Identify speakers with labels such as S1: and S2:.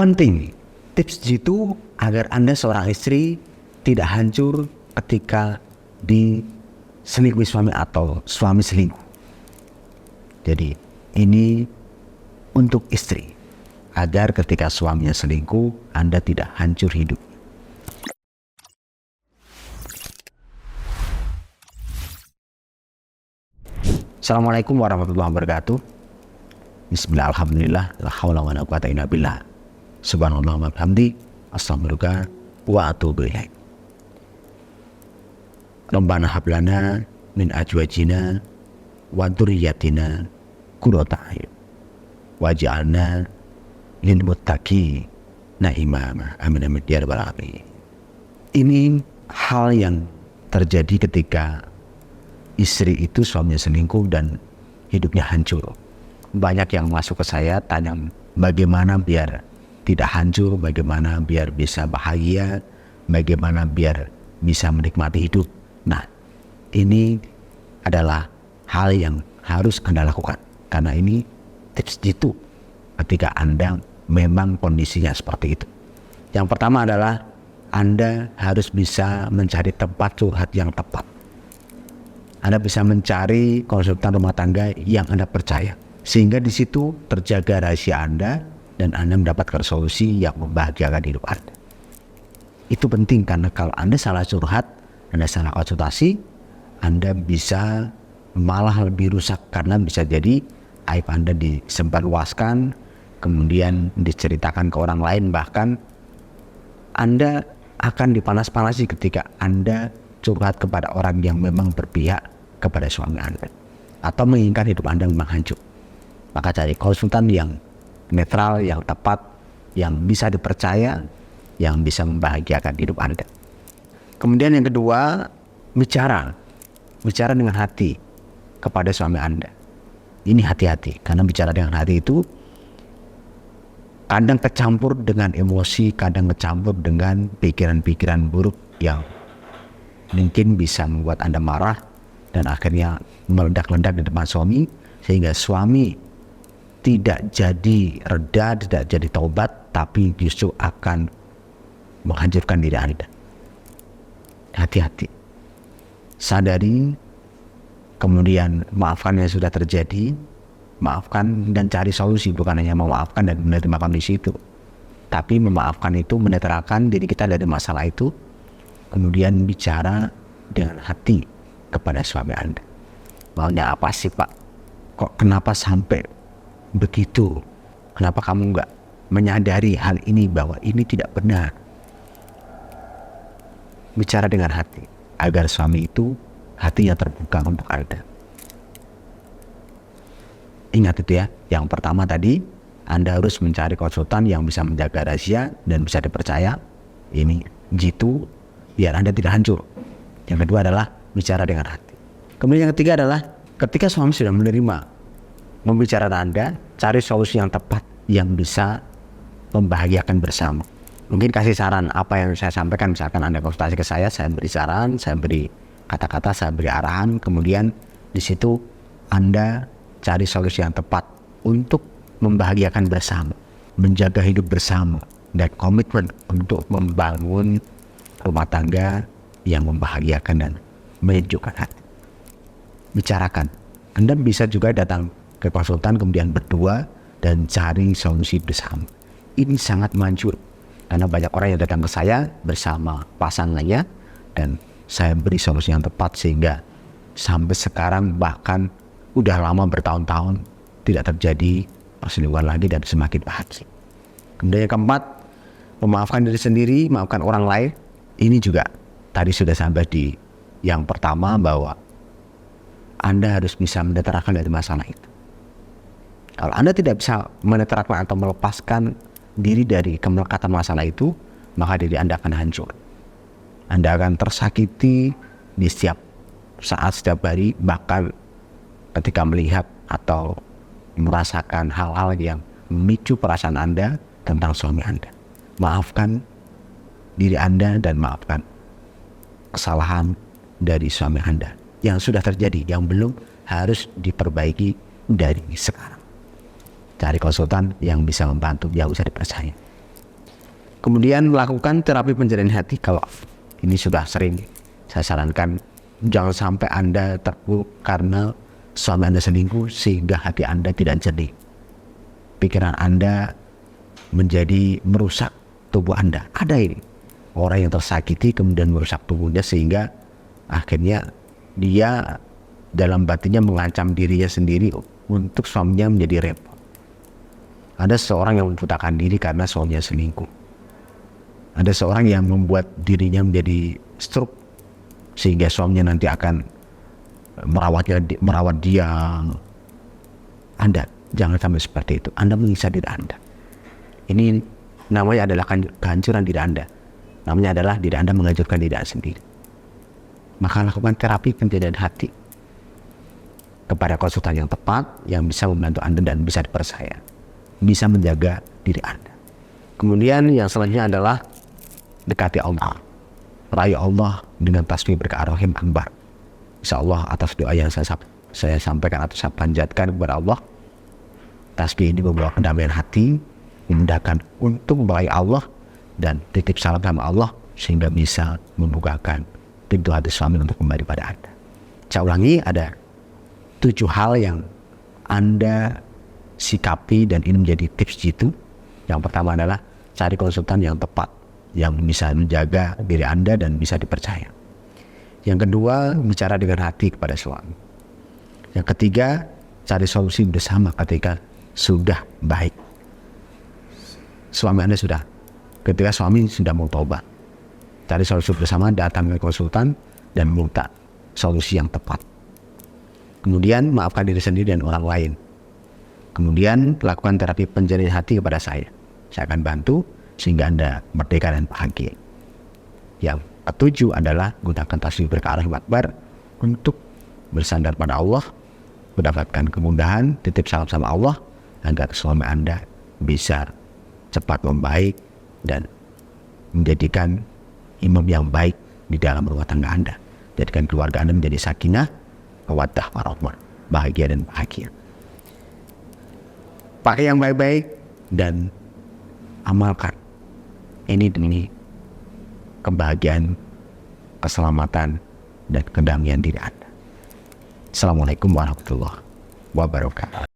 S1: Penting tips jitu agar Anda seorang istri tidak hancur ketika diselingkuhi suami atau suami selingkuh. Jadi ini untuk istri, agar ketika suaminya selingkuh Anda tidak hancur hidup. Assalamualaikum warahmatullahi wabarakatuh. Bismillah, alhamdulillah, la haula wa la quwata illa billah. Subhanallah wa bihamdi, astaghfirullah wa atubu ilaih. Rabbana hab lana min azwajina wa dzurriyyatina qurrata a'yun waj'alna lil muttaqina imama. Amin amin ya rabbal alamin. Ini hal yang terjadi ketika istri itu suaminya selingkuh dan hidupnya hancur. Banyak yang masuk ke saya tanya bagaimana biar tidak hancur, bagaimana biar bisa bahagia, bagaimana biar bisa menikmati hidup. Nah, ini adalah hal yang harus Anda lakukan, karena ini tips jitu ketika Anda memang kondisinya seperti itu. Yang pertama adalah Anda harus bisa mencari tempat curhat yang tepat. Anda bisa mencari konsultan rumah tangga yang Anda percaya, sehingga di situ terjaga rahasia Anda dan Anda mendapatkan solusi yang membahagiakan hidup Anda. Itu penting, karena kalau Anda salah curhat, Anda salah konsultasi, Anda bisa malah lebih rusak, karena bisa jadi aib Anda disebarluaskan, kemudian diceritakan ke orang lain, bahkan Anda akan dipanas-panasi ketika Anda curhat kepada orang yang memang berpihak kepada suami Anda atau menginginkan hidup Anda memang hancur. Maka cari konsultan yang netral, yang tepat, yang bisa dipercaya, yang bisa membahagiakan hidup Anda. Kemudian yang kedua, bicara dengan hati kepada suami Anda. Ini hati-hati, karena bicara dengan hati itu kadang kecampur dengan emosi, kadang kecampur dengan pikiran-pikiran buruk yang mungkin bisa membuat Anda marah dan akhirnya meledak-ledak di depan suami, sehingga suami tidak jadi reda, tidak jadi taubat, tapi justru akan menghancurkan diri Anda. Hati-hati, sadari, kemudian maafkan yang sudah terjadi, maafkan dan cari solusi, bukan hanya memaafkan dan menerima kondisi itu, tapi memaafkan itu menetralkan diri kita dari masalah itu, kemudian bicara dengan hati kepada suami Anda. Maunya apa sih Pak? Kok kenapa sampai begitu? Kenapa kamu nggak menyadari hal ini, bahwa ini tidak benar? Bicara dengan hati, agar suami itu hatinya terbuka untuk Anda. Ingat itu ya, yang pertama tadi, Anda harus mencari konsultan yang bisa menjaga rahasia dan bisa dipercaya. Ini jitu biar Anda tidak hancur. Yang kedua adalah bicara dengan hati. Kemudian yang ketiga adalah ketika suami sudah menerima membicarakan Anda, cari solusi yang tepat yang bisa membahagiakan bersama. Mungkin kasih saran apa yang saya sampaikan, misalkan Anda konsultasi ke saya beri saran, saya beri kata-kata, saya beri arahan, kemudian di situ Anda cari solusi yang tepat untuk membahagiakan bersama, menjaga hidup bersama, dan komitmen untuk membangun rumah tangga yang membahagiakan dan menyejukkan hati. Bicarakan. Anda bisa juga datang ke konsultan, kemudian berdua dan cari solusi bersama. Ini sangat manjur, karena banyak orang yang datang ke saya bersama pasangannya dan saya beri solusi yang tepat, sehingga sampai sekarang bahkan udah lama bertahun-tahun tidak terjadi perselingkuhan lagi dan semakin bahagia. Kemudian yang keempat, memaafkan diri sendiri, maafkan orang lain. Ini juga tadi sudah sampai di yang pertama, bahwa Anda harus bisa menetralkan dari masalah itu. Kalau Anda tidak bisa menetralkan atau melepaskan diri dari kemelekatan masalah itu, maka diri Anda akan hancur. Anda akan tersakiti di setiap saat, setiap hari, bahkan ketika melihat atau merasakan hal-hal yang memicu perasaan Anda tentang suami Anda. Maafkan diri Anda dan maafkan kesalahan dari suami Anda yang sudah terjadi, yang belum, harus diperbaiki dari sekarang. Cari konsultan yang bisa membantu, yang bisa dipercaya. Kemudian melakukan terapi penjernaan hati. Kalau ini sudah sering saya sarankan, jangan sampai Anda terpuruk karena suami Anda selingkuh sehingga hati Anda tidak jernih. Pikiran Anda menjadi merusak tubuh Anda. Ada ini orang yang tersakiti kemudian merusak tubuhnya sehingga akhirnya dia dalam batinnya mengancam dirinya sendiri untuk suaminya menjadi repot. Ada seorang yang membutakan diri karena suaminya selingkuh. Ada seorang yang membuat dirinya menjadi stroke sehingga suaminya nanti akan merawat dia. Anda jangan sampai seperti itu. Anda menyiksa diri Anda. Ini namanya adalah kehancuran diri Anda. Namanya adalah diri Anda menghancurkan diri Anda sendiri. Maka lakukan terapi penjernaan hati kepada konsultan yang tepat, yang bisa membantu Anda dan bisa dipercaya, bisa menjaga diri Anda. Kemudian yang selanjutnya adalah dekati Allah, rayu Allah dengan tasbih Ar-Rahim Akbar. Insyaallah atas doa yang saya sampaikan atau saya panjatkan kepada Allah, tasbih ini membawa kedamaian hati, memudahkan untuk meraih Allah dan titip salam sama Allah sehingga bisa membukakan pintu hati suami untuk kembali pada Anda. Saya ulangi, ada 7 hal yang Anda sikapi dan ini menjadi tips jitu. Yang pertama adalah cari konsultan yang tepat, yang bisa menjaga diri Anda dan bisa dipercaya. Yang kedua, bicara dengan hati kepada suami. Yang ketiga, cari solusi bersama ketika sudah baik. Ketika suami sudah mau tobat, cari solusi bersama, datang ke konsultan dan minta solusi yang tepat. Kemudian maafkan diri sendiri dan orang lain. Kemudian lakukan terapi penjernaan hati kepada saya. Saya akan bantu sehingga Anda merdeka dan bahagia. Yang ketujuh adalah gunakan tasbih Ar-Rahim Akbar untuk bersandar pada Allah, mendapatkan kemudahan, titip salam sama Allah agar suami Anda bisa cepat membaik dan menjadikan imam yang baik di dalam rumah tangga Anda. Jadikan keluarga Anda menjadi sakinah, mawaddah, warahmah, bahagia dan bahagia. Pakai yang baik-baik dan amalkan ini demi kebahagiaan, keselamatan dan kedamaian diri Anda. Assalamualaikum warahmatullahi wabarakatuh.